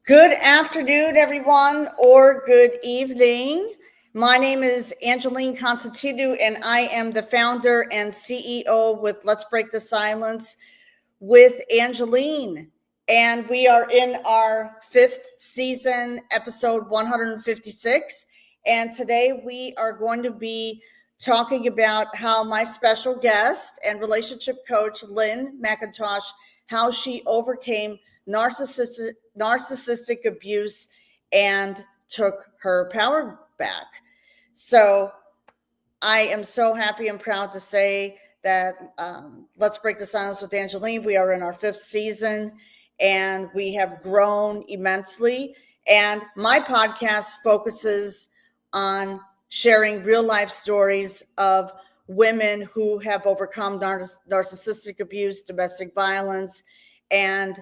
Good afternoon, everyone, or good evening. My name is Angeline Constantino, and I am the founder and CEO with Let's Break the Silence with Angeline. And we are in our 5th season, episode 156. And today we are going to be talking about how my special guest and relationship coach, Lynn McIntosh, how she overcame narcissistic abuse and took her power back. So I am so happy and proud to say that Let's Break the Silence with Angeline, we are in our 5th season and we have grown immensely. And my podcast focuses on sharing real life stories of women who have overcome narcissistic abuse, domestic violence, and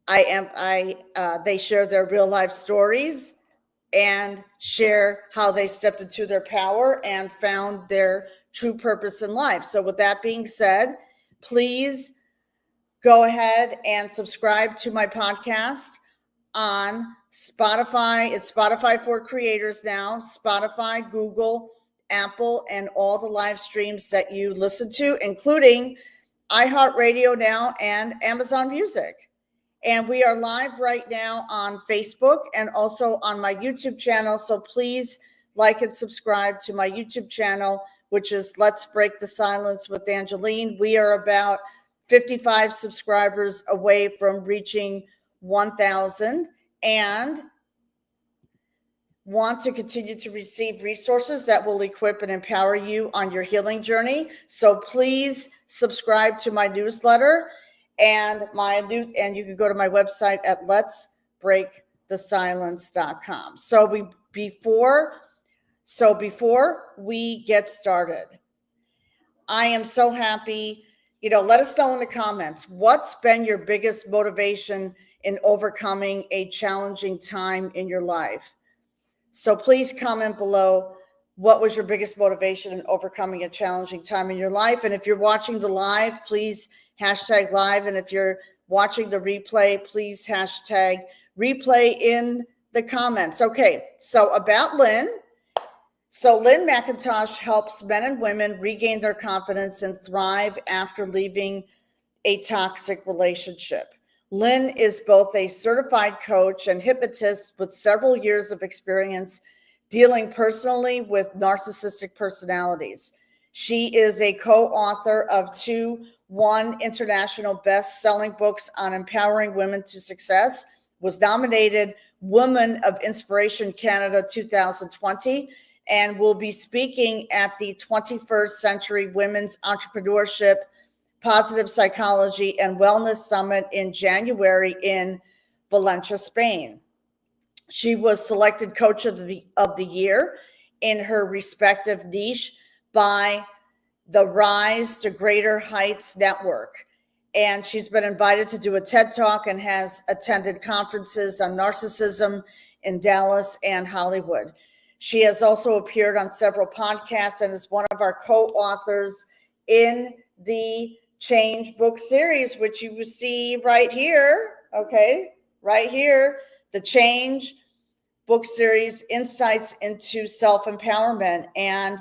they share their real life stories and share how they stepped into their power and found their true purpose in life. So with that being said, please go ahead and subscribe to my podcast on Spotify. It's Spotify for creators now, Spotify, Google, Apple, and all the live streams that you listen to, including iHeartRadio now and Amazon Music. And we are live right now on Facebook and also on my YouTube channel. So please like and subscribe to my YouTube channel, which is Let's Break the Silence with Angeline. We are about 55 subscribers away from reaching 1,000 and want to continue to receive resources that will equip and empower you on your healing journey. So please subscribe to my newsletter. And you can go to my website at letsbreakthesilence.com. So before we get started, I am so happy. Let us know in the comments, what's been your biggest motivation in overcoming a challenging time in your life? So please comment below, what was your biggest motivation in overcoming a challenging time in your life? And if you're watching the live, please hashtag live. And if you're watching the replay, please hashtag replay in the comments. Okay, so about Lynn. So Lynn McIntosh helps men and women regain their confidence and thrive after leaving a toxic relationship. Lynn is both a certified coach and hypnotist with several years of experience dealing personally with narcissistic personalities. She is a co-author of one international best-selling books on empowering women to success, was nominated Woman of Inspiration Canada 2020, and will be speaking at the 21st Century Women's Entrepreneurship, Positive Psychology, and Wellness Summit in January in Valencia, Spain. She was selected Coach of the Year in her respective niche by the Rise to Greater Heights Network. And she's been invited to do a TED Talk and has attended conferences on narcissism in Dallas and Hollywood. She has also appeared on several podcasts and is one of our co-authors in the Change book series, which you will see right here. Okay, right here, the Change book series, Insights into Self-Empowerment. And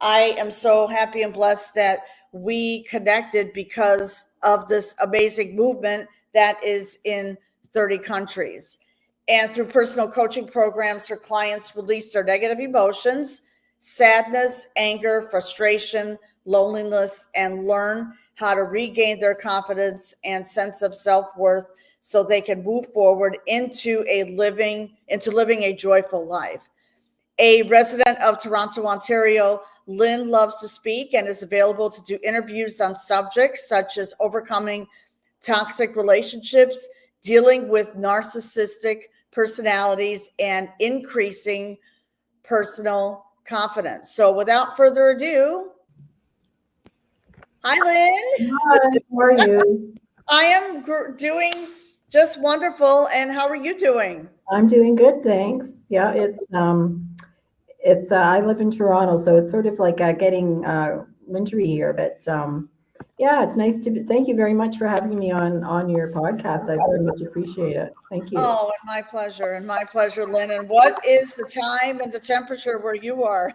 I am so happy and blessed that we connected because of this amazing movement that is in 30 countries. And through personal coaching programs, her clients release their negative emotions, sadness, anger, frustration, loneliness, and learn how to regain their confidence and sense of self-worth so they can move forward into living a joyful life. A resident of Toronto, Ontario, Lynn loves to speak and is available to do interviews on subjects such as overcoming toxic relationships, dealing with narcissistic personalities, and increasing personal confidence. So without further ado, hi, Lynn. Hi, how are you? I am doing just wonderful. And how are you doing? I'm doing good, thanks. Yeah, I live in Toronto, so it's sort of like getting wintry here, but Yeah, it's nice to be, thank you very much for having me on your podcast. I very much appreciate it. Thank you. Oh, and my pleasure, Lynn. And what is the time and the temperature where you are?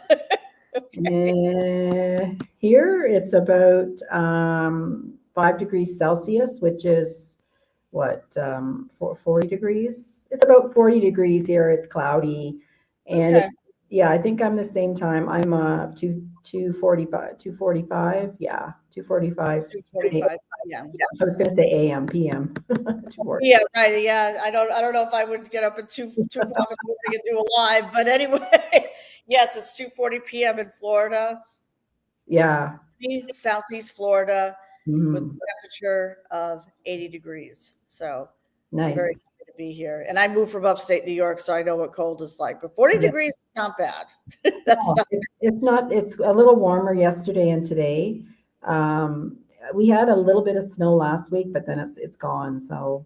Here it's about 5 degrees Celsius, which is what, 40 degrees? It's about 40 degrees here. It's cloudy. And Okay, yeah, I think I'm the same time. I'm 2:45. Yeah, 2:45. 2:45. Yeah. I was going to say AM, PM. 2:40. Yeah, right. Yeah, I don't know if I would get up at 2 o'clock in the morning and do a live, but anyway, yes, it's 2:40 p.m. in Florida, Yeah. Southeast Florida, with Mhm. a temperature of 80 degrees. So I'm very Nice. happy to be here. And I moved from upstate New York, so I know what cold is like. But 40 Yeah. degrees is not bad. That's not. It's not, it's a little warmer yesterday and today. Um, we had a little bit of snow last week, but then it's gone. So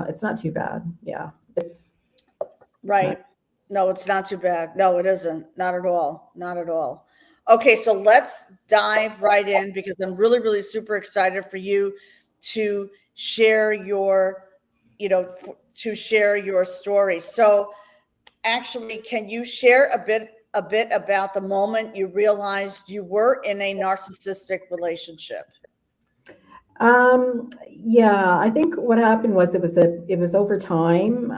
it's not too bad. Yeah. It's nice. Right. No, it's not too bad. No, it isn't. Not at all. Not at all. Okay, so let's dive right in because I'm really, really super excited for you to share your, to share your story. So actually, can you share a bit about the moment you realized you were in a narcissistic relationship? Yeah, I think what happened was it was over time.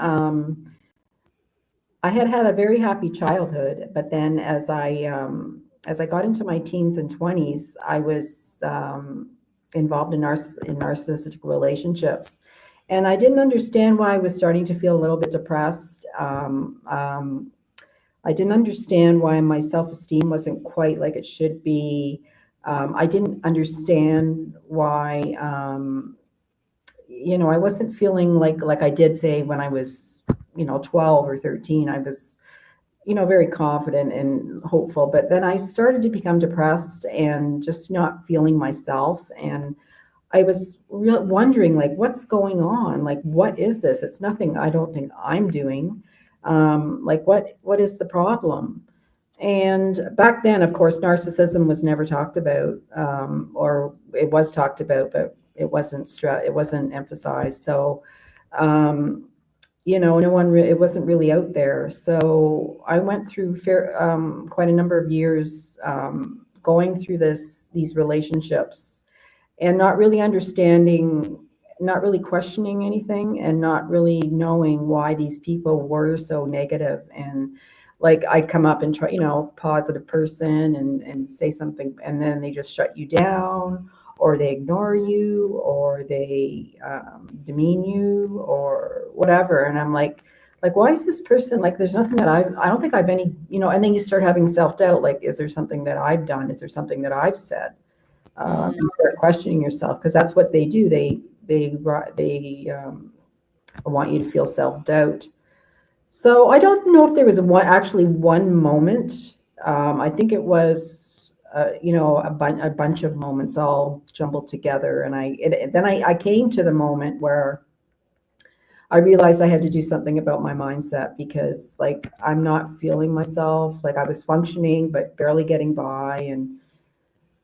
I had had a very happy childhood, but then as I got into my teens and 20s, I was involved in narcissistic relationships, and I didn't understand why I was starting to feel a little bit depressed. I didn't understand why my self-esteem wasn't quite like it should be. I didn't understand why, I wasn't feeling like I did say when I was, 12 or 13. I was, very confident and hopeful. But then I started to become depressed and just not feeling myself. And I was wondering, like, what's going on? Like, what is this? It's nothing I don't think I'm doing. Like, what is the problem? And back then, of course, narcissism was never talked about, or it was talked about, but it wasn't emphasized. So, no one it wasn't really out there. So I went through quite a number of years going through these relationships and not really understanding, not really questioning anything, and not really knowing why these people were so negative. And like I'd come up and try, positive person and say something, and then they just shut you down, or they ignore you, or they demean you, or whatever. And I'm like, why is this person like? There's nothing that I don't think I've any, and then you start having self doubt. Like, is there something that I've done? Is there something that I've said? You start questioning yourself, because that's what they do. They want you to feel self doubt. So I don't know if there was one moment. I think it was, a bunch of moments all jumbled together. And then I came to the moment where I realized I had to do something about my mindset, because like I'm not feeling myself. Like I was functioning, but barely getting by. And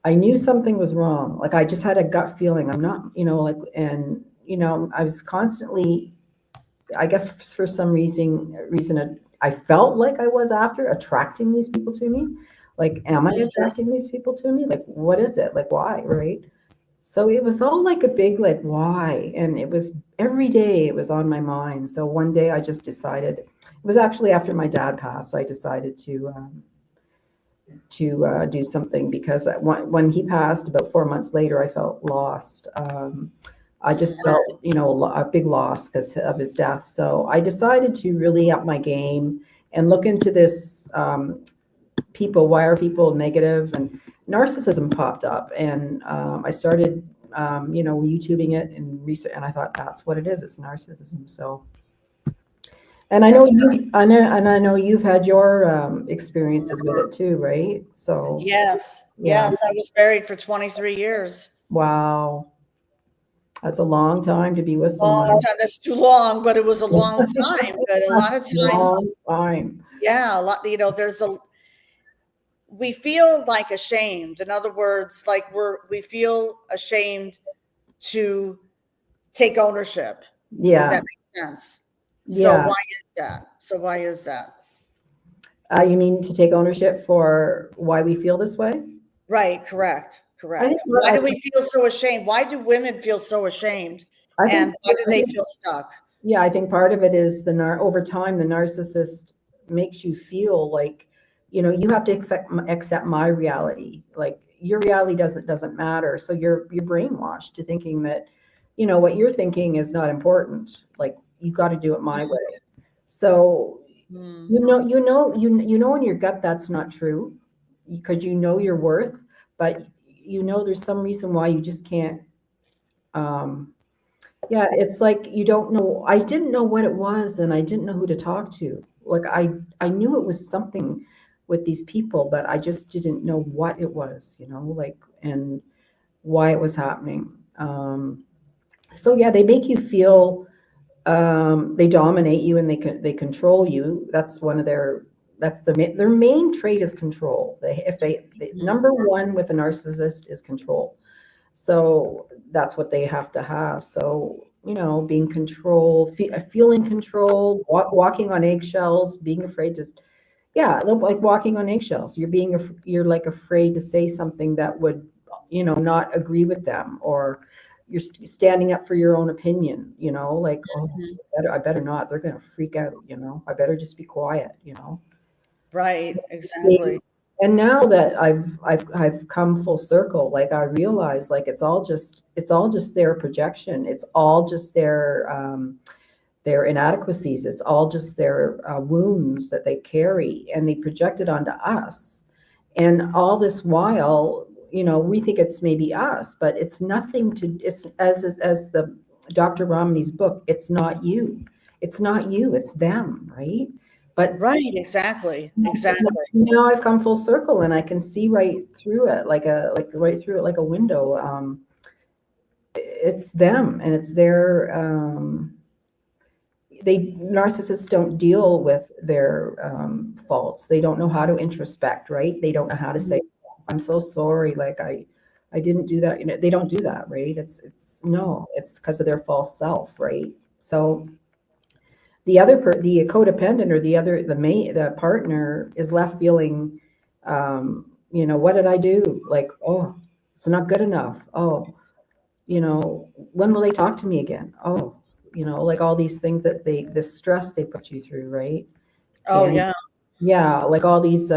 I knew something was wrong. Like I just had a gut feeling. I'm not, I was constantly, I guess for some reason, I felt like I was attracting these people to me. Like, am I attracting these people to me? Like, what is it? Like, why? Right. So it was all like a big, like, why? And it was every day it was on my mind. So one day I just decided, it was actually after my dad passed, I decided to do something, because when he passed about 4 months later, I felt lost. I just felt, a big loss because of his death. So I decided to really up my game and look into this. People, why are people negative? And narcissism popped up, and I started, YouTubing it and research, and I thought that's what it is. It's narcissism. So, and I know you've had your experiences with it too, right? So, Yes. yeah. Yes. I was married for 23 years. Wow. That's a long time to be with Long someone. time. That's too long, but it was a long time. But a lot of times, Long time. yeah, a lot, there's we feel like ashamed. In other words, like we feel ashamed to take ownership. If Yeah. that makes sense. So Yeah. why is that? So why is that? You mean to take ownership for why we feel this way? Right. Correct. I think, Correct. Why do we feel so ashamed? Why do women feel so ashamed? I And think, why do they feel stuck? yeah, I think part of it is over time, the narcissist makes you feel like, you have to accept my reality. Like your reality doesn't matter. So you're brainwashed to thinking that, what you're thinking is not important. Like you got to do it my way. So Hmm. you know in your gut that's not true, because you know your worth, but there's some reason why you just can't. Yeah, it's like you don't know. I didn't know what it was, and I didn't know who to talk to. Like I knew it was something with these people, but I just didn't know what it was, like, and why it was happening. So yeah, they make you feel, they dominate you, and they control you. That's one of their main trait is control. Number one with a narcissist is control. So that's what they have to have. So, being control, feeling control, walking on eggshells, being afraid to, yeah, like walking on eggshells. You're like afraid to say something that would, not agree with them, or you're standing up for your own opinion, like, oh, I better not. They're going to freak out, I better just be quiet, Right. Exactly. And now that I've come full circle, like I realize, like it's all just their projection. It's all just their inadequacies. It's all just their wounds that they carry, and they project it onto us. And all this while, we think it's maybe us, but it's nothing to. It's as the Dr. Ramani's book. It's not you. It's not you. It's them, right? But Right. Exactly. Exactly. now I've come full circle, and I can see right through it, right through it like a window. It's them, and it's their. Narcissists don't deal with their faults. They don't know how to introspect, right? They don't know how to say, "I'm so sorry. Like I didn't do that." They don't do that, right? It's because of their false self, right? So the codependent, or the partner is left feeling, what did I do? Like, oh, it's not good enough. Oh, when will they talk to me again? Oh, like all these things that this stress they put you through, right? Oh, And yeah. yeah, like all these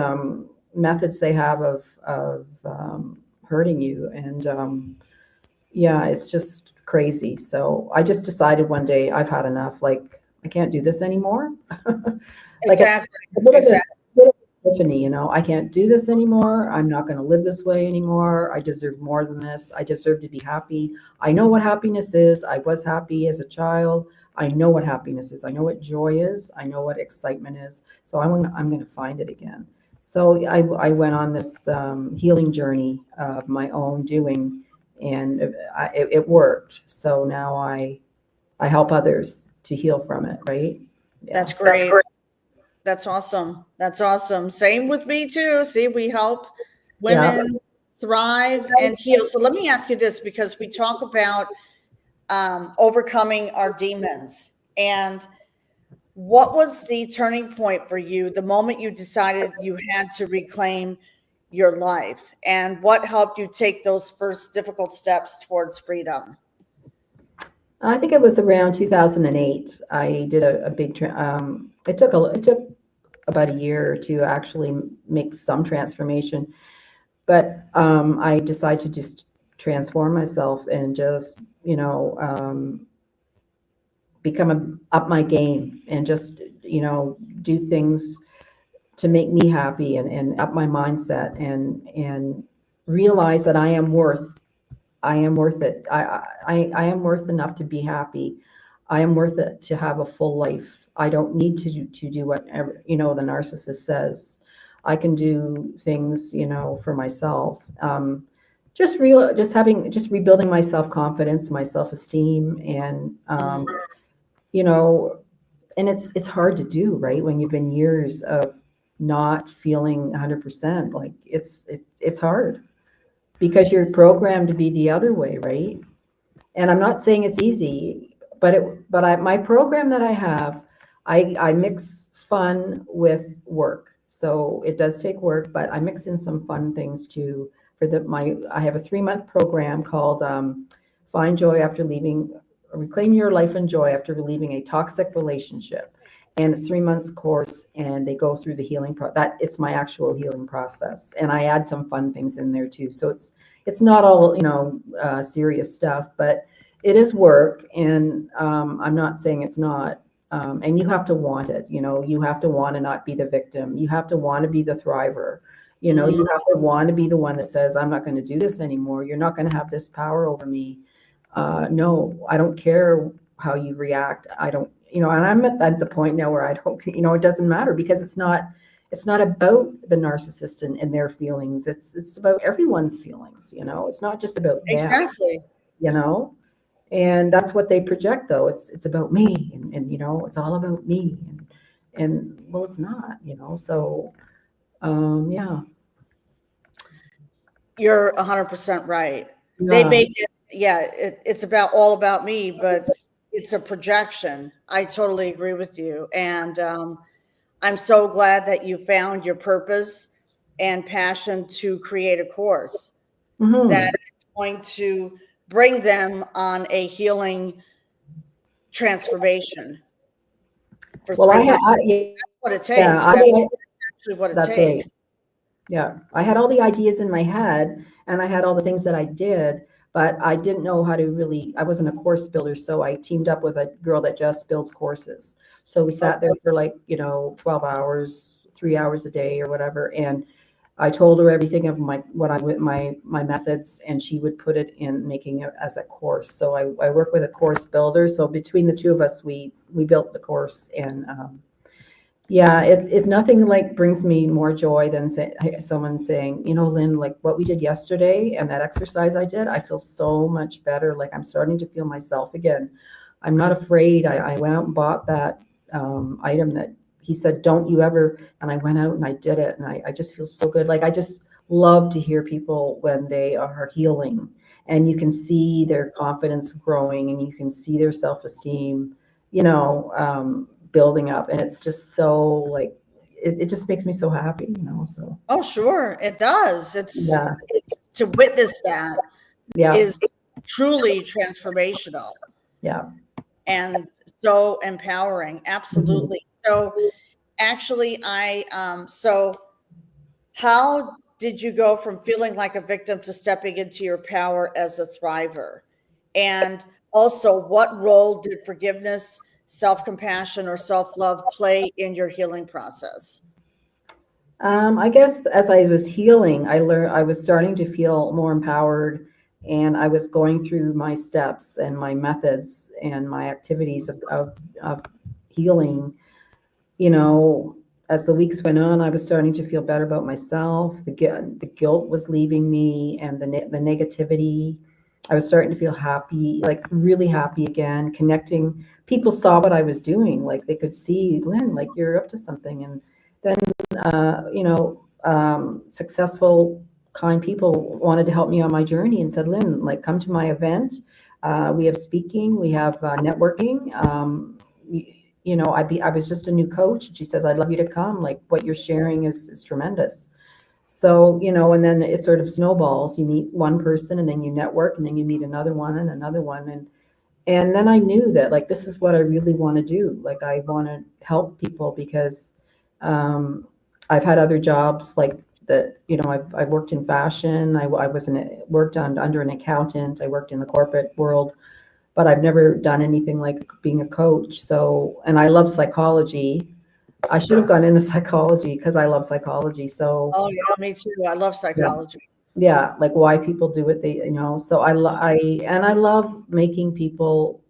methods they have of hurting you, and yeah, it's just crazy. So I just decided one day I've had enough. Like I can't do this anymore. Like Exactly. a bit of Exactly. epiphany, I can't do this anymore. I'm not going to live this way anymore. I deserve more than this. I deserve to be happy. I know what happiness is. I was happy as a child. I know what happiness is. I know what joy is. I know what excitement is. So I'm going to find it again. So I went on this healing journey of my own doing, and it worked. So now I help others to heal from it, right? Yeah. That's great. That's awesome. That's awesome. Same with me too. See, we help women thrive and heal. So let me ask you this, because we talk about overcoming our demons. And what was the turning point for you, the moment you decided you had to reclaim your life? And what helped you take those first difficult steps towards freedom? I think it was around 2008. I did a big. It took about a year to actually make some transformation, but I decided to just transform myself and just up my game, and just do things to make me happy, and up my mindset, and realize that I am worth it. I am worth enough to be happy. I am worth it to have a full life. I don't need to do whatever, the narcissist says. I can do things, for myself. Just rebuilding my self-confidence, my self-esteem, and, you know, and it's hard to do, right? When you've been years of not feeling 100%. Like it's hard because you're programmed to be the other way, right? And I'm not saying it's easy, but my program that I have, I mix fun with work. So it does take work, but I mix in some fun things too. I have a 3-month program called Find Joy After Leaving, Reclaim Your Life and Joy After Leaving a Toxic Relationship. And it's 3 months course, and they go through the healing it's my actual healing process. And I add some fun things in there too. So it's not all, serious stuff, but it is work. And I'm not saying it's not. And you have to want it, you have to want to not be the victim. You have to want to be the thriver. You have to want to be the one that says, I'm not going to do this anymore. You're not going to have this power over me. No, I don't care how you react. I don't, and I'm at the point now where I don't, it doesn't matter, because it's not about the narcissist and their feelings. It's about everyone's feelings. It's not just about them. Exactly. And that's what they project, though. It's about me, and it's all about me, and well, it's not, so yeah. You're 100% right. Yeah. They make it, it's all about me, but it's a projection. I totally agree with you. And I'm so glad that you found your purpose and passion to create a course that is going to bring them on a healing transformation. Well, that's what it takes. Yeah, that's actually what it takes. Right. Yeah, I had all the ideas in my head, and I had all the things that I did, but I didn't know how to really, I wasn't a course builder, so I teamed up with a girl that just builds courses. So we sat there for 12 hours, 3 hours a day or whatever, and I told her everything of my methods, and she would put it in, making it as a course. So I work with a course builder. So between the two of us, we built the course, and it nothing brings me more joy than someone saying, Lynn, like what we did yesterday and that exercise I did, I feel so much better. Like I'm starting to feel myself again. I'm not afraid. I went out and bought that item that he said, don't you ever, and I went out and I did it, and I just feel so good. Like I just love to hear people when they are healing, and you can see their confidence growing, and you can see their self-esteem, building up, and it's just so it just makes me so happy, so. Oh, sure, it does. It's to witness that is truly transformational. Yeah. And so empowering. Absolutely. So actually, so how did you go from feeling like a victim to stepping into your power as a thriver? And also, what role did forgiveness, self-compassion, or self-love play in your healing process? I guess as I was healing, I was starting to feel more empowered, and I was going through my steps and my methods and my activities of healing. As the weeks went on, I was starting to feel better about myself. The guilt was leaving me, and the negativity. I was starting to feel happy, like really happy again, connecting. People saw what I was doing. Like they could see, Lynn, like you're up to something. And then, successful, kind people wanted to help me on my journey and said, Lynn, like come to my event. We have speaking, we have networking. I was just a new coach. She says, I'd love you to come. Like what you're sharing is tremendous. So, and then it sort of snowballs. You meet one person, and then you network, and then you meet another one and another one. And then I knew that like, this is what I really want to do. Like I want to help people because I've had other jobs like that, I've worked in fashion. I worked under an accountant. I worked in the corporate world, but I've never done anything like being a coach. So, and I love psychology. I should have gone into psychology because I love psychology. So, oh yeah, me too. I love psychology. Yeah, like why people do what they, So I love making people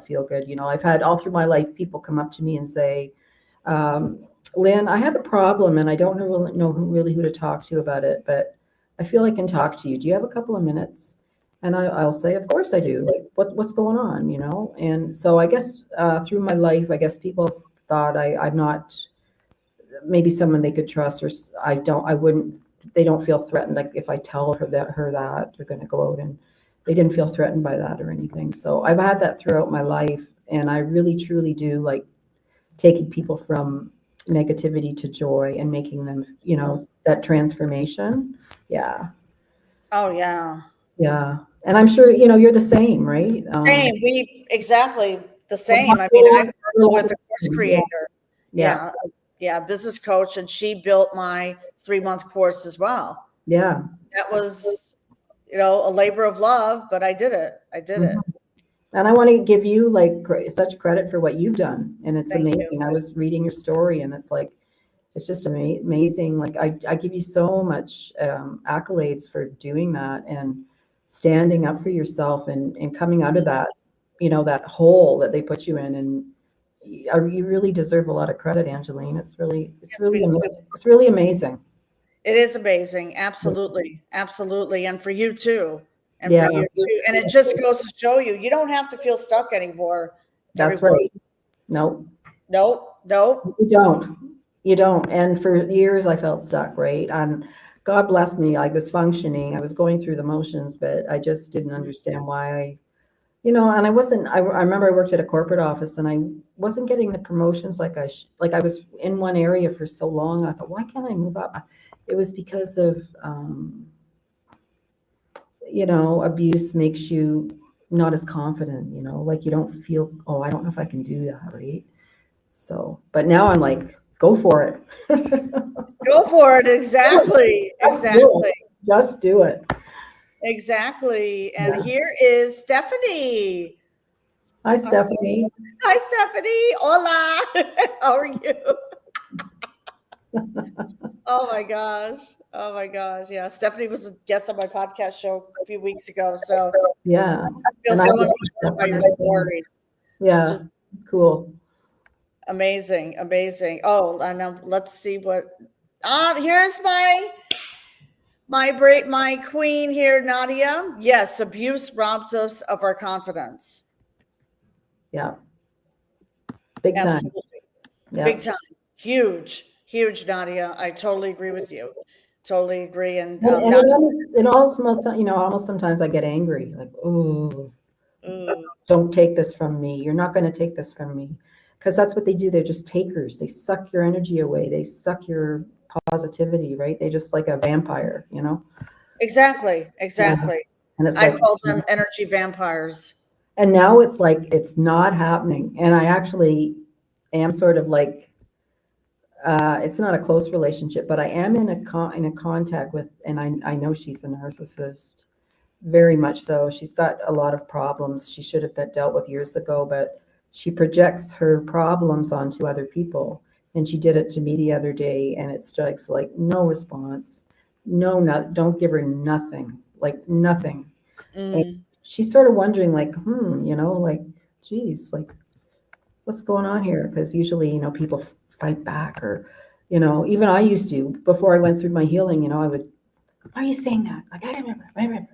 feel good. I've had all through my life people come up to me and say, Lynn, I have a problem and I don't know who to talk to about it, but I feel I can talk to you. Do you have a couple of minutes? And I'll say, of course I do. Like, what's going on, And so I guess through my life, I guess people thought I'm not maybe someone they could trust, or they don't feel threatened. Like if I tell her that they're going to go out, and they didn't feel threatened by that or anything. So I've had that throughout my life. And I really, truly do like taking people from negativity to joy and making them, that transformation. Yeah. Oh, yeah. Yeah. And I'm sure, you're the same, right? Same. Exactly the same. I mean, I work with a course creator. Yeah. Yeah. Business coach. And she built my 3-month course as well. Yeah. That was, a labor of love, but I did it. And I want to give you like such credit for what you've done. And it's Thank amazing. you. I was reading your story, and it's like, it's just amazing. Like I give you so much accolades for doing that and standing up for yourself and coming out of that, that hole that they put you in. And you really deserve a lot of credit, Angeline. It's really amazing. It is amazing. Absolutely. Absolutely. And for you too. And Yeah. for you too. And it just goes to show you don't have to feel stuck anymore. That's right. Nope. You don't. And for years I felt stuck, right? And God bless me, I was functioning. I was going through the motions, but I just didn't understand why and I wasn't, I remember I worked at a corporate office, and I wasn't getting the promotions like I was in one area for so long. I thought, why can't I move up? It was because of, abuse makes you not as confident, like you don't feel, oh, I don't know if I can do that, right? So, but now I'm like, go for it. Go for it. Exactly. Just do it. Exactly. And here is Stephanie. Hi, Stephanie. Hi, Stephanie. Hola. How are you? Oh my gosh. Yeah. Stephanie was a guest on my podcast show a few weeks ago. So yeah. I feel so much by your stories. Yeah. Just cool. Amazing. Oh, and now let's see what here's my queen here, Nadia. Yes, abuse robs us of our confidence. Yeah. Big time. Absolutely. Yeah. Big time. Huge, Nadia. I totally agree with you. Totally agree. And almost sometimes I get angry, like, oh, don't take this from me. You're not going to take this from me. Because that's what they do. They're just takers. They suck your energy away. They suck your positivity, right? They just like a vampire, Exactly. Yeah. And it's I call them energy vampires. And now it's like, it's not happening. And I actually am sort of like, it's not a close relationship, but I am in a contact with, and I know she's a narcissist, very much so. She's got a lot of problems she should have been dealt with years ago, but she projects her problems onto other people. And she did it to me the other day, and it strikes like no response. Don't give her nothing, like nothing. And she's sort of wondering like, like, geez, like what's going on here? Because usually, people fight back, or, even I used to, before I went through my healing, I would, why are you saying that? Like, I don't remember,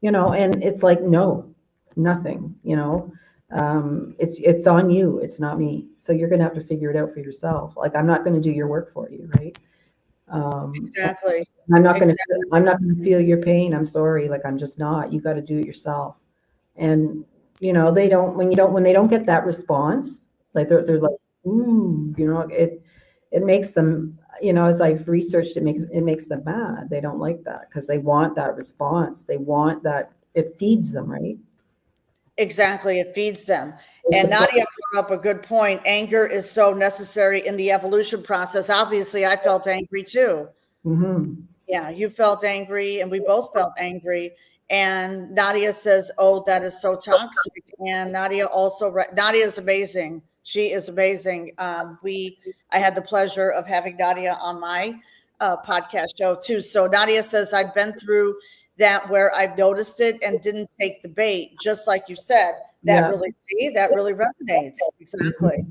and it's like, no, nothing, it's on you. It's not me. So you're going to have to figure it out for yourself. Like, I'm not going to do your work for you. Right. Exactly. I'm not going to feel your pain. I'm sorry. Like, I'm just not. You got to do it yourself. And, when they don't get that response, like they're like, ooh, it makes them, as I've researched, it makes them mad. They don't like that because they want that response. They want that. It feeds them, right? Exactly. It feeds them. And Nadia brought up a good point. Anger is so necessary in the evolution process. Obviously, I felt angry too. Mm-hmm. Yeah, you felt angry, and we both felt angry. And Nadia says, oh, that is so toxic. And Nadia is amazing. She is amazing. I had the pleasure of having Nadia on my podcast show too. So Nadia says, I've been through that where I've noticed it and didn't take the bait, just like you said. That really resonates. Exactly.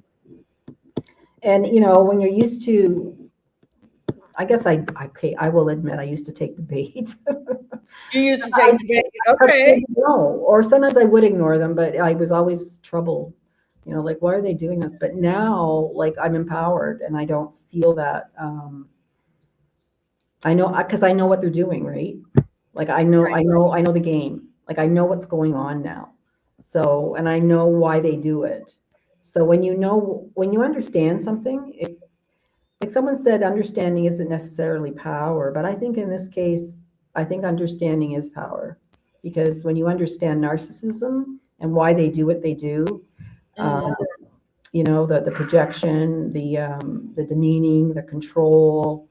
And when you're used to, I guess I will admit I used to take the bait. You used to take the bait, okay? No, or sometimes I would ignore them, but I was always trouble, You know, like, why are they doing this? But now, like, I'm empowered and I don't feel that, I know, because I know what they're doing, right? Like, I know the game. Like, I know what's going on now. So, and I know why they do it. So when you understand something, like someone said, understanding isn't necessarily power, but I think in this case, I think understanding is power. Because when you understand narcissism and why they do what they do, um, you know, the projection, the demeaning, the control,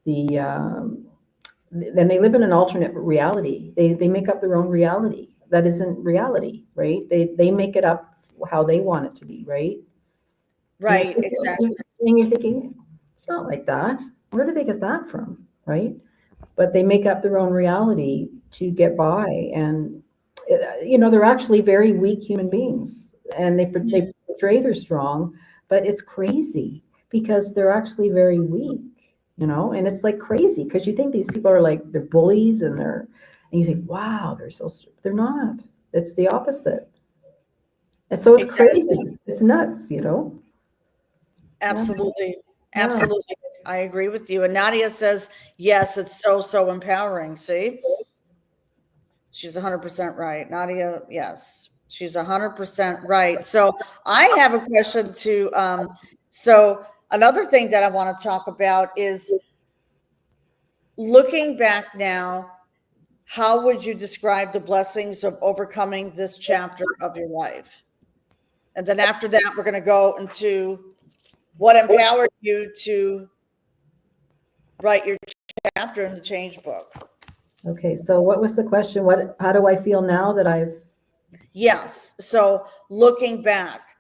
then they live in an alternate reality. They make up their own reality. That isn't reality, right? They make it up how they want it to be, right? Right, exactly. And you're thinking, it's not like that. Where did they get that from, right? But they make up their own reality to get by, and you know, they're actually very weak human beings, and they portray they're strong, but it's crazy because they're actually very weak, you know. And it's like crazy because you think these people are like they're bullies and you think, wow, they're not. It's the opposite. And so it's Exactly. crazy. It's nuts, you know. Absolutely. Yeah. Absolutely. I agree with you. And Nadia says, yes, it's so empowering. See? She's 100% right. Nadia, yes, she's 100% right. So I have a question to, so another thing that I want to talk about is looking back now, how would you describe the blessings of overcoming this chapter of your life? And then after that, we're going to go into what empowered you to write your chapter in the change book. Okay, so what was the question? How do I feel now that I've Yes. So looking back,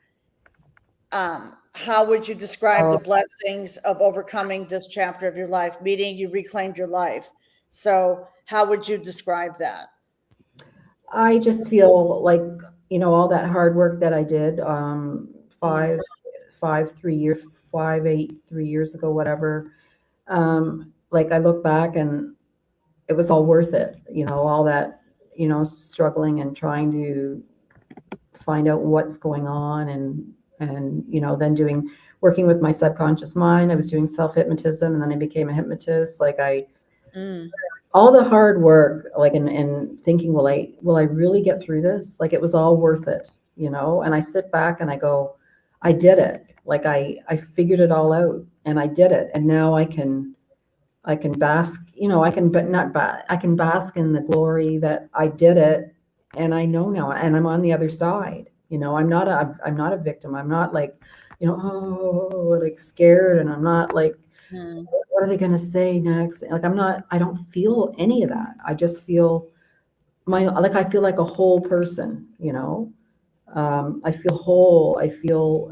how would you describe the blessings of overcoming this chapter of your life, meaning you reclaimed your life? So how would you describe that? I just feel like, you know, all that hard work that I did, five, 3 years ago, whatever. Like I look back and it was all worth it, you know, all that, you know, struggling and trying to find out what's going on and, you know, then working with my subconscious mind. I was doing self-hypnotism and then I became a hypnotist. Like all the hard work, like, and thinking, will I really get through this? Like, it was all worth it, you know? And I sit back and I go, I did it. Like I figured it all out and I did it. And now I can bask, you know, I can bask in the glory that I did it. And I know now, and I'm on the other side, you know. I'm not a victim. I'm not like, you know, oh, like scared. And I'm not like, what are they going to say next? Like, I don't feel any of that. I just feel I feel like a whole person, you know. I feel whole. I feel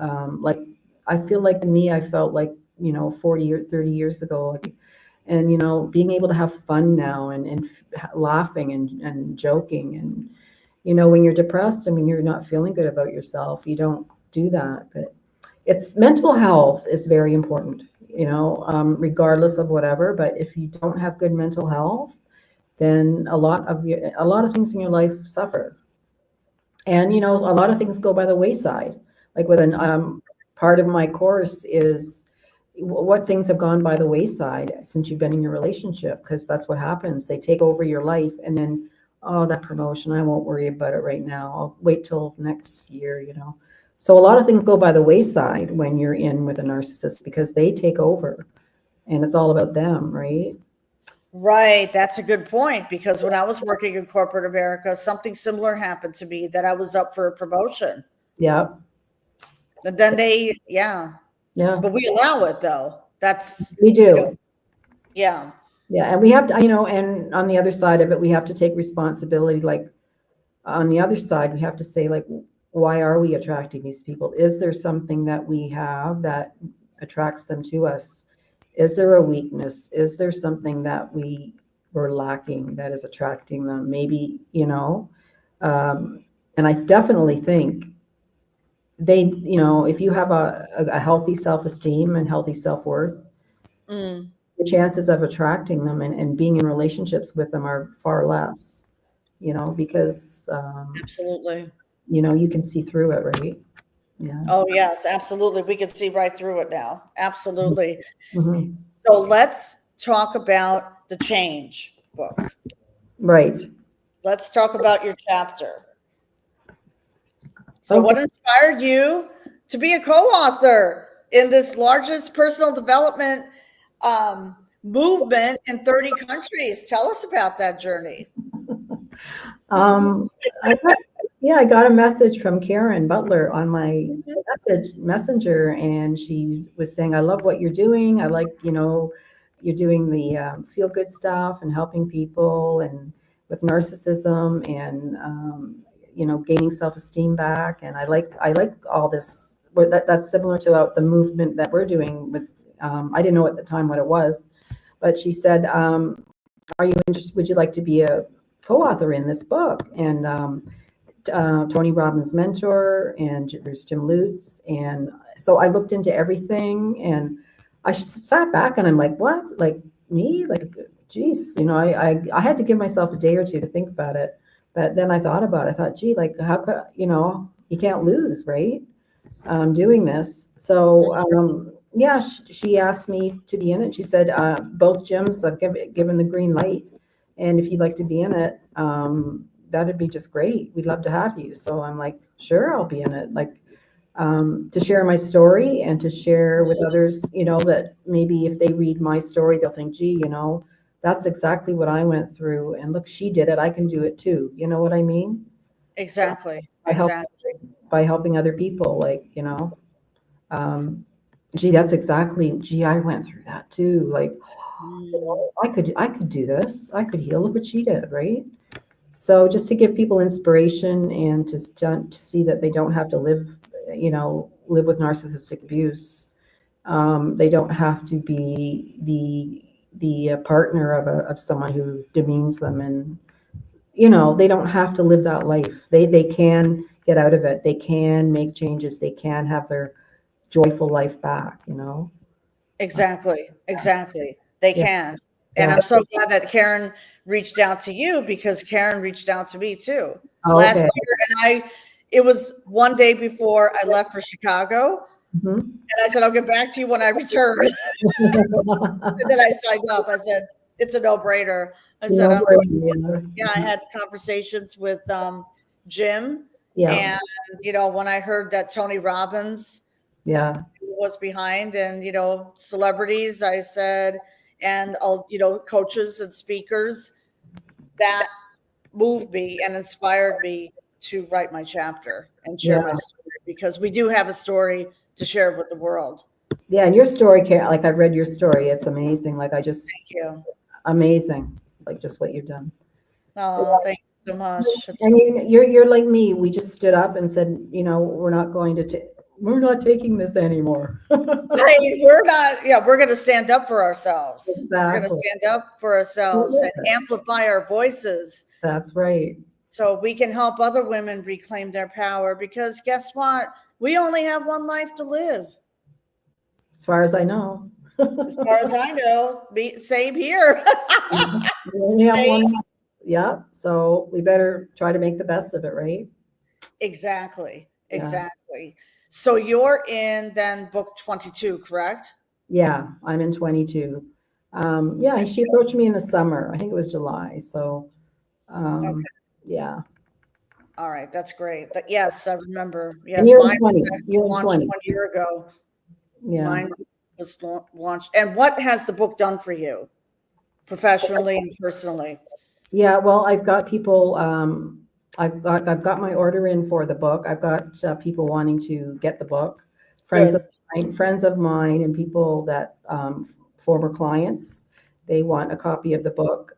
like me, I felt like, you know, 40 or 30 years ago. Like, and, you know, being able to have fun now and laughing and joking. And, you know, when you're depressed, I mean, you're not feeling good about yourself, you don't do that. But it's mental health is very important, you know, regardless of whatever. But if you don't have good mental health, then a lot of things in your life suffer. And, you know, a lot of things go by the wayside. Like with part of my course is what things have gone by the wayside since you've been in your relationship, because that's what happens. They take over your life and then, oh, that promotion, I won't worry about it right now. I'll wait till next year, you know. So a lot of things go by the wayside when you're in with a narcissist because they take over and it's all about them, right? Right. That's a good point, because when I was working in corporate America, something similar happened to me, that I was up for a promotion. Yeah. And then yeah. But we allow it though. We do. You know, yeah. Yeah. And we have to, you know, and on the other side of it, we have to take responsibility. Like on the other side, we have to say, like, why are we attracting these people? Is there something that we have that attracts them to us? Is there a weakness? Is there something that we're lacking that is attracting them? Maybe, you know, and I definitely think you know, if you have a healthy self-esteem and healthy self-worth, the chances of attracting them and being in relationships with them are far less, you know, because Absolutely. you know, you can see through it, right? Yeah. Oh, yes, absolutely. We can see right through it now. Absolutely. Hmm. So let's talk about the change book. Right. Let's talk about your chapter. So, Okay. what inspired you to be a co author in this largest personal development movement in 30 countries? Tell us about that journey. Um, I got, yeah, I got a message from Karen Butler on my messenger, and she was saying, "I love what you're doing. I like, you're doing the feel good stuff and helping people, and with narcissism, and gaining self esteem back. And I like all this. That's similar to the movement that we're doing with. I didn't know at the time what it was, but she said, are you interested? Would you like to be a co-author in this book?" And Tony Robbins' mentor, and there's Jim Lutz. And so I looked into everything, and I sat back and I'm like, what? Like me? Like, geez, I had to give myself a day or two to think about it. But then I thought about it. I thought, gee, like, how could, you can't lose, right? Doing this. So, yeah, she asked me to be in it. She said, both gyms, I've given the green light. And if you'd like to be in it, that'd be just great. We'd love to have you. So I'm like, sure, I'll be in it. Like, to share my story and to share with others, that maybe if they read my story, they'll think, gee, that's exactly what I went through. And look, she did it. I can do it too. You know what I mean? Exactly. I help Exactly. by helping other people, like, um, gee, that's exactly, gee, I went through that too. Like, Mm, I could do this. I could heal. Look what she did, right? So just to give people inspiration, and to see that they don't have to live with narcissistic abuse. They don't have to be the partner of someone who demeans them, and they don't have to live that life. They can get out of it. They can make changes. They can have their joyful life back. exactly. Exactly. They Yeah. can. And Yeah. I'm so glad that Karen reached out to you, because Karen reached out to me too last Okay. year. And it was one day before I left for Chicago. Mhm. And I said, I'll get back to you when I return. And then I signed up. I said, it's a no brainer. I said, No I'm going. brainer. Yeah, I had conversations with Jim. Yeah. And, when I heard that Tony Robbins Yeah. was behind, and, celebrities, I said, and, coaches and speakers, that moved me and inspired me to write my chapter and share Yeah. my story, because we do have a story to share with the world. Yeah. And your story, like, I've read your story. It's amazing. Like, Thank you. amazing. Like, just what you've done. Oh, thank you so much. And you're like me. We just stood up and said, we're not taking this anymore. Hey, we're not, yeah, we're going to stand up for ourselves. We're going to Exactly. stand up for ourselves and amplify our voices, That's right. so we can help other women reclaim their power, because guess what? We only have one life to live. As far as I know. As far as I know, same here. We only have Same. one. Yeah. So we better try to make the best of it, right? Exactly. Yeah. Exactly. So you're in then book 22, correct? Yeah. I'm in 22. Yeah. She approached me in the summer. I think it was July. So, Okay. yeah. All right. That's great. Yes, I remember. And Yes, you're in mine 20. was You're in launched 20. 1 year ago. Yeah. Mine was launched. And what has the book done for you, professionally and personally? Yeah, well, I've got people, I've got my order in for the book. I've got people wanting to get the book. Friends Good. of friends of mine and people that, former clients, they want a copy of the book.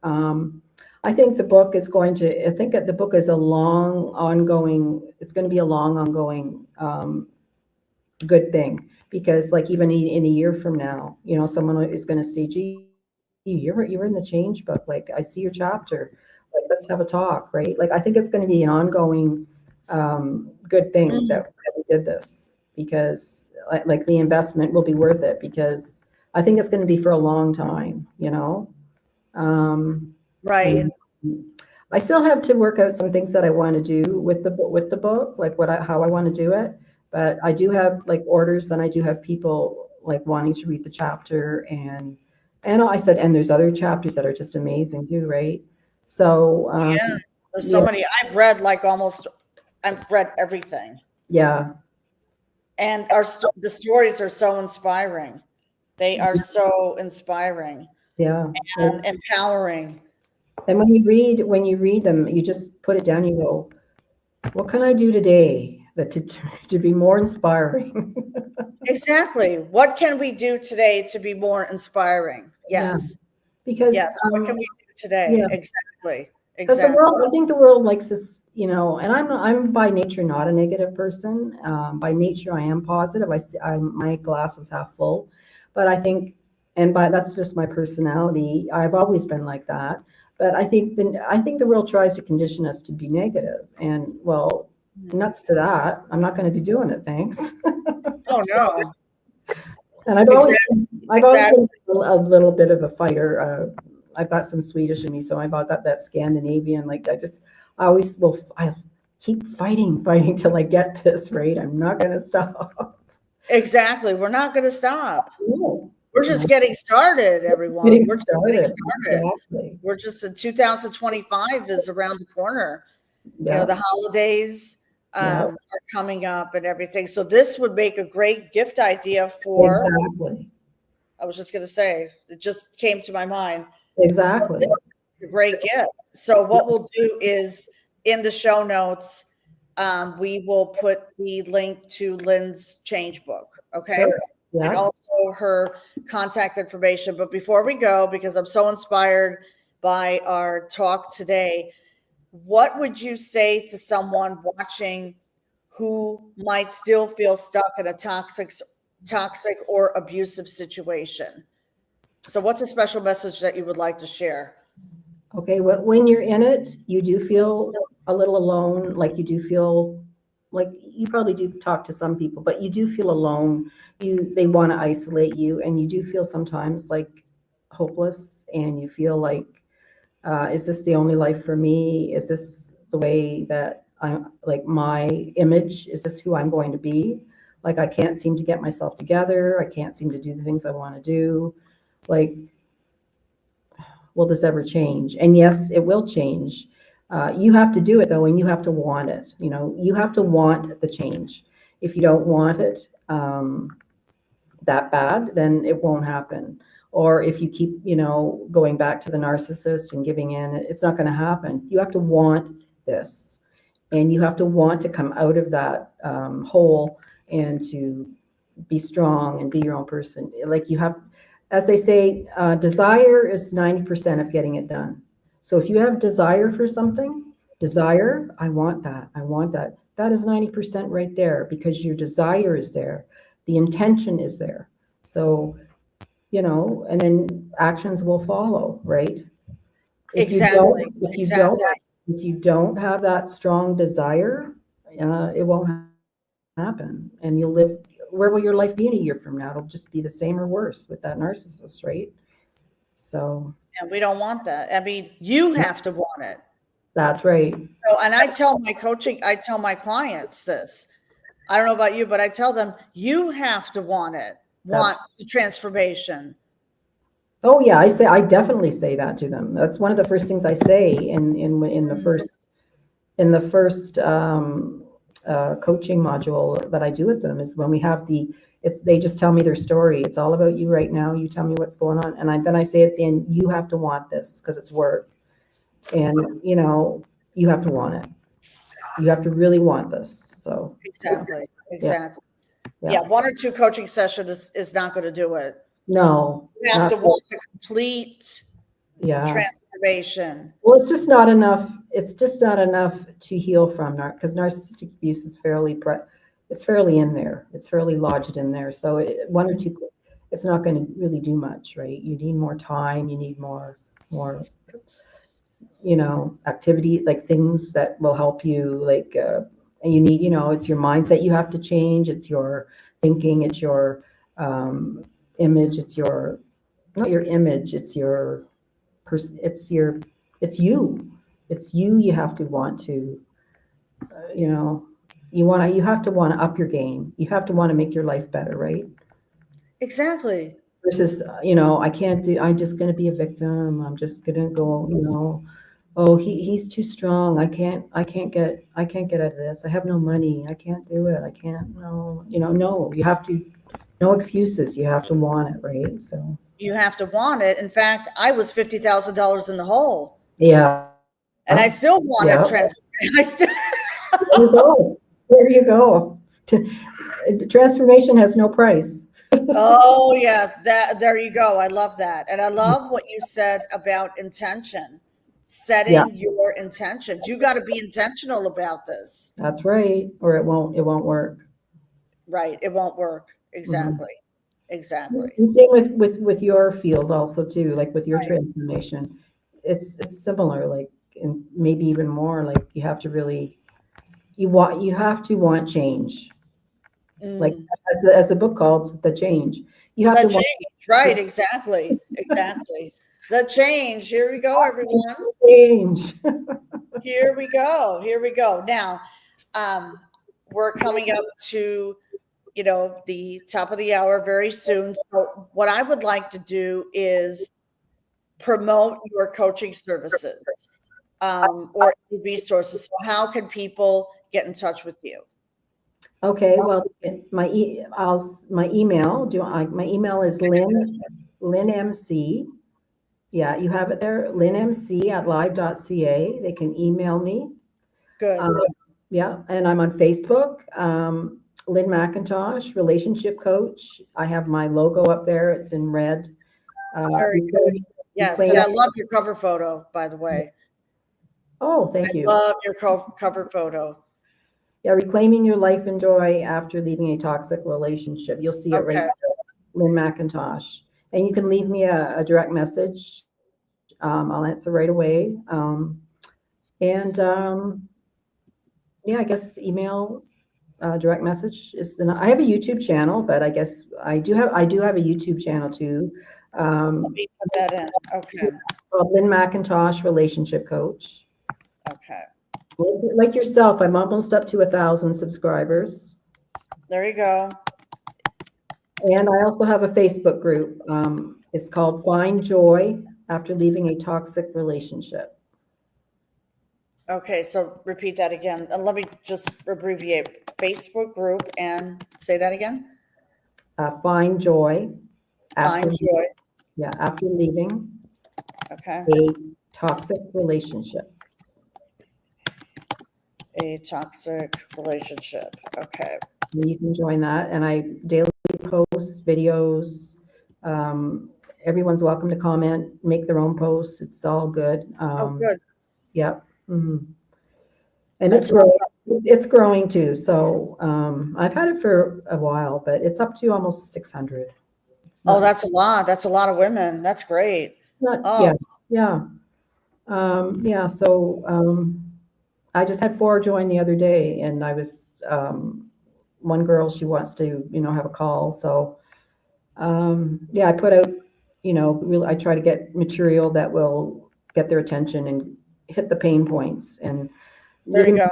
I think the book is I think that the book is it's going to be a long ongoing, good thing, because like even in a year from now, someone is going to see, gee, you're in the change book. Like, I see your chapter. Like, let's have a talk, right? Like, I think it's going to be an ongoing, good thing Mhm. that we did this, because like the investment will be worth it, because I think it's going to be for a long time. Right. And I still have to work out some things that I want to do with the book, like how I want to do it. But I do have like orders, and I do have people like wanting to read the chapter, and I said, and there's other chapters that are just amazing too, right? So Yeah, there's so yeah, many. I've read everything. yeah, And the stories are so inspiring. They are so inspiring yeah. and empowering. And when you read them, you just put it down. You go, what can I do today that to be more inspiring? Exactly. What can we do today to be more inspiring? Yeah, Yes. because Yes. What can we do today? yeah, Exactly. because the Exactly. world, I think the world likes this, and I'm by nature not a negative person. By nature, I am positive. My glass is half full, but I think, and by that's just my personality. I've always been like that. But I think the world tries to condition us to be negative, and well, nuts to that. I'm not going to be doing it. Thanks. Oh no. And Exactly. I've always Exactly. been a little bit of a fighter. I've got some Swedish in me, so I've got that Scandinavian. Like I always will. I keep fighting till I get this right. I'm not going to stop. Exactly. We're not going to stop. No, We're just getting started, everyone. getting We're just getting started. started. Exactly. We're just in 2025 is around the corner. Yeah. The holidays Yeah. are coming up and everything. So this would make a great gift idea for, Exactly. I was just going to say, it just came to my mind. So Exactly. it's a great gift. So what we'll do is in the show notes, we will put the link to Lynn's change book. Okay. Sure. And Yeah. also her contact information. But before we go, because I'm so inspired by our talk today, what would you say to someone watching who might still feel stuck in a toxic or abusive situation? So what's a special message that you would like to share? Okay, when you're in it, you do feel a little alone, like you do feel like you probably do talk to some people, but you do feel alone. They want to isolate you, and you do feel sometimes like hopeless, and you feel like, is this the only life for me? Is this the way that I'm like my image? Is this who I'm going to be? Like I can't seem to get myself together. I can't seem to do the things I want to do. Like, will this ever change? And yes, it will change. You have to do it though, and you have to want it. You have to want the change. If you don't want it that bad, then it won't happen. Or if you keep, going back to the narcissist and giving in, it's not going to happen. You have to want this, and you have to want to come out of that hole and to be strong and be your own person. Like you have, as they say, desire is 90% of getting it done. So if you have desire for something, I want that. I want that. That is 90% right there because your desire is there. The intention is there. So, and then actions will follow, right? If you Exactly. don't, if you don't, Exactly. if you don't have that strong desire, it won't happen, and you'll live. Where will your life be in a year from now? It'll just be the same or worse with that narcissist, right? So And we don't want that. I mean, you have to want it. that's right. So, and I tell my clients this. I don't know about you, but I tell them you have to want it, That's want the transformation. oh yeah, I definitely say that to them. That's one of the first things I say in the first coaching module that I do with them is when we have if they just tell me their story. It's all about you right now. You tell me what's going on, and then I say at the end, you have to want this because it's work, and you have to want it. You have to really want this. So Exactly. Exactly. yeah. Yeah. One or two coaching sessions is not going to do it. No, You have to want the complete yeah. transformation. Well, it's just not enough. It's just not enough to heal from because narcissistic abuse is it's fairly in there. It's fairly lodged in there. So one or two, it's not going to really do much, right? You need more time. You need more, activity, like things that will help you. Like, and you need, it's your mindset you have to change. It's your thinking. It's your image. It's not your image. It's your it's you. It's you you have to want to, you have to want to up your game. You have to want to make your life better, right? Exactly. Versus, I'm just going to be a victim. I'm just going to go, oh, he's too strong. I can't get out of this. I have no money. I can't do it. I can't, no, no, you have to, no excuses. You have to want it, right? So, You have to want it. In fact, I was $50,000 in the hole, yeah. and I still wanted Yeah. I still. There you go. There you go. Transformation has no price. Oh yeah, there you go. I love that. And I love what you said about intention. Yeah, Setting your intentions. You got to be intentional about this. that's right. Or it won't work. Right. It won't work. Mhm. Exactly. Exactly. And same with your field also too, like with your Right. transformation. It's similar, like, and maybe even more, like you have to really you have to want change. Like Mm. as the book called The Change. You have The to want change. Right. Exactly. Exactly. The change. Here we go, everyone. change. Here we go. Here we go. Now, um, we're coming up to, the top of the hour very soon. So what I would like to do is promote your coaching services, or any resources. So how can people get in touch with you? Okay, well, my email, my email is LynnMC. Yeah, you have it there, lynnmc@live.ca. They can email me. Good. Yeah, and I'm on Facebook, Lynn McIntosh, relationship coach. I have my logo up there. It's in red. Very good. Yes. And Reclaim- I love your cover photo, by the way. Oh, thank you. Love your cover photo. Yeah, reclaiming your life and joy after leaving a toxic relationship. You'll see it right Okay. there, Lynn McIntosh. And you can leave me a direct message. I'll answer right away. And yeah, I guess email, direct message is. I have a YouTube channel, but I guess I do have a YouTube channel too. Let me put that in. Okay. Called Lynn McIntosh, relationship coach. Okay. Like yourself, I'm almost up to 1,000 subscribers. There you go. And I also have a Facebook group. It's called Find Joy After Leaving a Toxic Relationship. Okay, so repeat that again. And let me just abbreviate Facebook group and say that again. Find Joy after, Find joy. yeah, after leaving Okay. a toxic relationship. A toxic relationship. Okay. And you can join that. And I daily post videos. Everyone's welcome to comment, make their own posts. It's all good. Oh, good. Yeah. Mhm. And That's it's growing. It's growing too. So I've had it for a while, but it's up to almost 600. Oh, that's a lot. That's a lot of women. That's great. Not, Oh, yeah, yeah. Yeah, so I just had 4 join the other day, and I was one girl, she wants to, have a call. So yeah, I put out, really, I try to get material that will get their attention and hit the pain points, and there you go.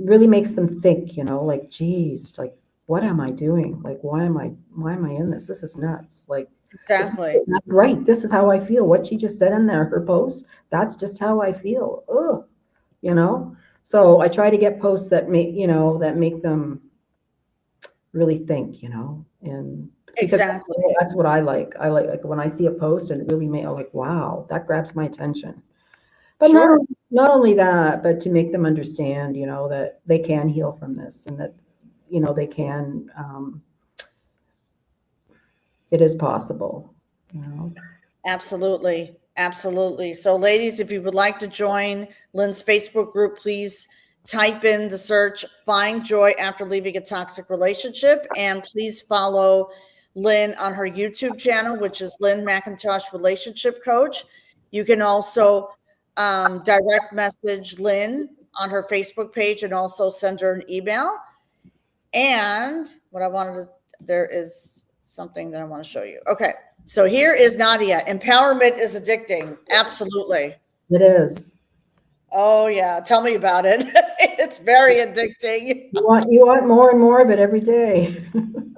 really makes them think, like, geez, like, what am I doing? Like, why am I in this? This is nuts. Like, Exactly. that's right. This is how I feel. What she just said in there, her post, that's just how I feel. Ugh, So I try to get posts that make them really think, and because Exactly. that's what I like. I like when I see a post and it really like, wow, that grabs my attention. But Sure. not only that, but to make them understand, that they can heal from this, and that, they can, it is possible, Absolutely. Absolutely. So, ladies, if you would like to join Lynn's Facebook group, please type in the search Find Joy After Leaving a Toxic Relationship. And please follow Lynn on her YouTube channel, which is Lynn McIntosh Relationship Coach. You can also direct message Lynn on her Facebook page and also send her an email. And there is something that I want to show you. Okay. So here is Nadia. Empowerment is addicting. Absolutely. It is. Oh yeah. Tell me about it. It's very addicting. You want more and more of it every day.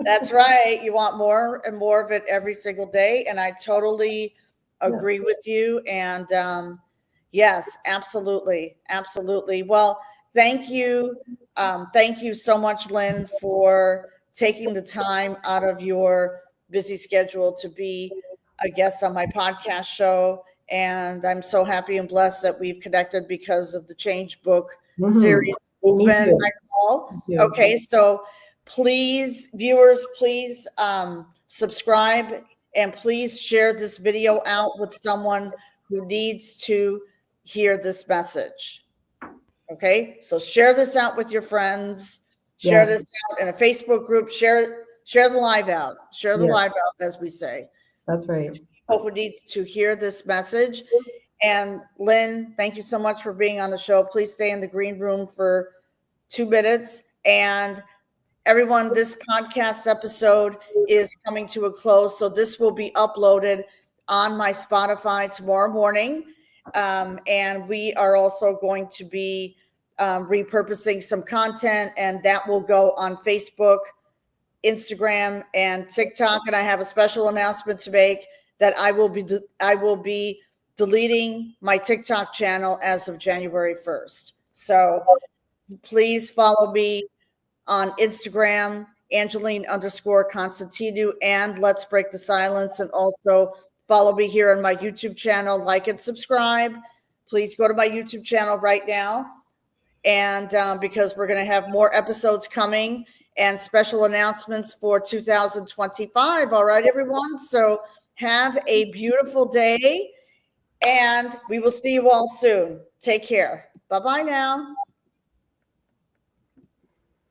That's right. You want more and more of it every single day. And I totally agree with you. And yes, absolutely. Absolutely. Well, thank you. Thank you so much, Lynn, for taking the time out of your busy schedule to be a guest on my podcast show. And I'm so happy and blessed that we've connected because of the Change Book series movement, I call. Okay, so please, viewers, please subscribe and please share this video out with someone who needs to hear this message. Okay, so share this out with your friends. Share this out in a Facebook group. Share the live out. Share the live out, as we say. That's right. People who need to hear this message. And Lynn, thank you so much for being on the show. Please stay in the green room for 2 minutes. And everyone, this podcast episode is coming to a close. So this will be uploaded on my Spotify tomorrow morning. And we are also going to be repurposing some content, and that will go on Facebook, Instagram, and TikTok. And I have a special announcement to make that I will be deleting my TikTok channel as of January 1st. So please follow me on Instagram, Angeline_Constantinu, and Let's Break the Silence. And also follow me here on my YouTube channel, like and subscribe. Please go to my YouTube channel right now. And because we're going to have more episodes coming and special announcements for 2025. All right, everyone. So have a beautiful day, and we will see you all soon. Take care. Bye-bye now.